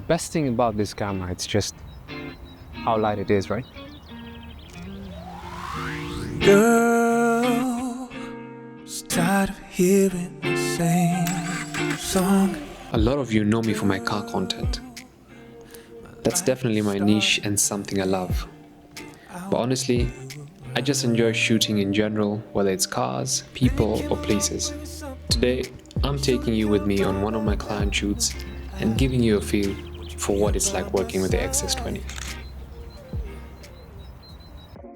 best thing about this camera, it's just how light it is, right? Girl, just tired of hearing the same song. A lot of you know me for my car content. That's definitely my niche and something I love. But honestly, I just enjoy shooting in general, whether it's cars, people, or places. Today, I'm taking you with me on one of my client shoots and giving you a feel for what it's like working with the X-S20.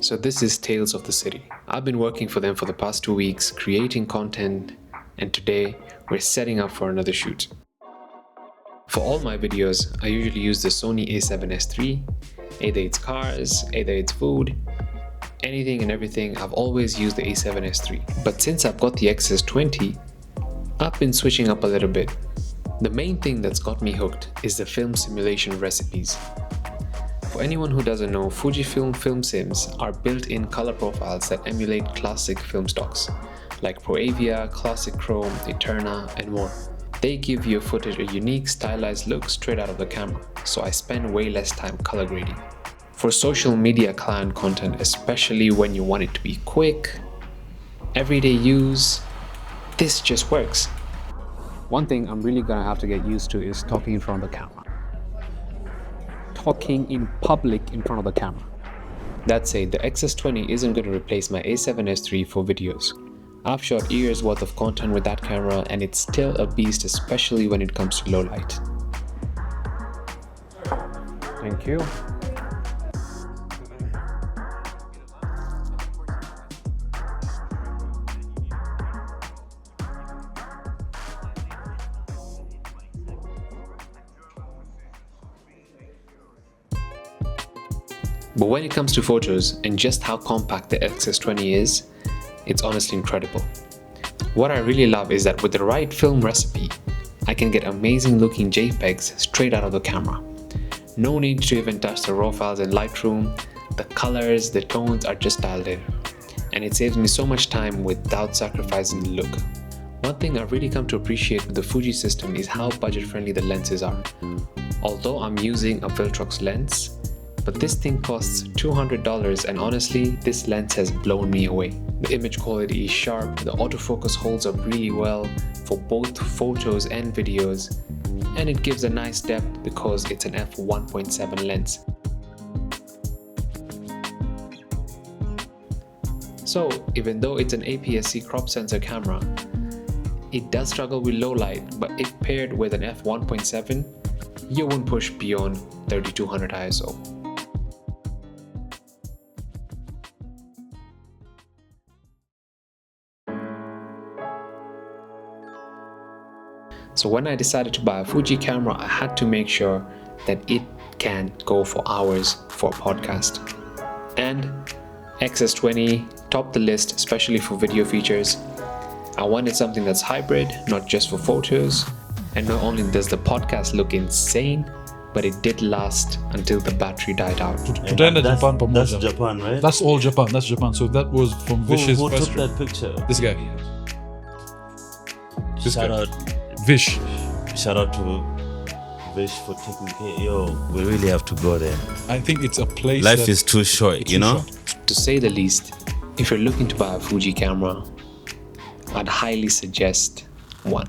So this is Tales of the City. I've been working for them for the past 2 weeks, creating content, and today we're setting up for another shoot. For all my videos, I usually use the Sony a7S3, either it's cars, either it's food, anything and everything. I've always used the a7S3. But since I've got the X-S20, I've been switching up a little bit. The main thing that's got me hooked is the film simulation recipes. For anyone who doesn't know, Fujifilm film sims are built-in color profiles that emulate classic film stocks, like ProAvia, Classic Chrome, Eterna, and more. They give your footage a unique stylized look straight out of the camera, so I spend way less time color grading. For social media client content, especially when you want it to be quick, everyday use, this just works. One thing I'm really gonna have to get used to is talking in front of the camera. Talking in public in front of the camera. That said, the X-S20 isn't going to replace my a7S3 for videos. I've shot years worth of content with that camera and it's still a beast, especially when it comes to low light. Thank you. But when it comes to photos and just how compact the X-S20 is, it's honestly incredible. What I really love is that with the right film recipe, I can get amazing looking JPEGs straight out of the camera. No need to even touch the raw files in Lightroom. The colors, the tones are just dialed in. And it saves me so much time without sacrificing the look. One thing I've really come to appreciate with the Fuji system is how budget friendly the lenses are. Although I'm using a Viltrox lens, but this thing costs $200 and honestly, this lens has blown me away. The image quality is sharp, the autofocus holds up really well for both photos and videos, and it gives a nice depth because it's an f1.7 lens. So even though it's an APS-C crop sensor camera, it does struggle with low light, but if paired with an f1.7, you won't push beyond 3200 ISO. So when I decided to buy a Fuji camera, I had to make sure that it can go for hours for a podcast. And X-S20 topped the list, especially for video features. I wanted something that's hybrid, not just for photos. And not only does the podcast look insane, but it did last until the battery died out. That's Japan, right? That's all Japan. That's Japan. So that was from Vish's Who first took trip. that picture? This guy. This Shout guy. out, Vish. shout out to Vish for taking care. Yo, we really have to go there. I think it's a place. Life is too short, you know? To say the least, if you're looking to buy a Fuji camera, I'd highly suggest one.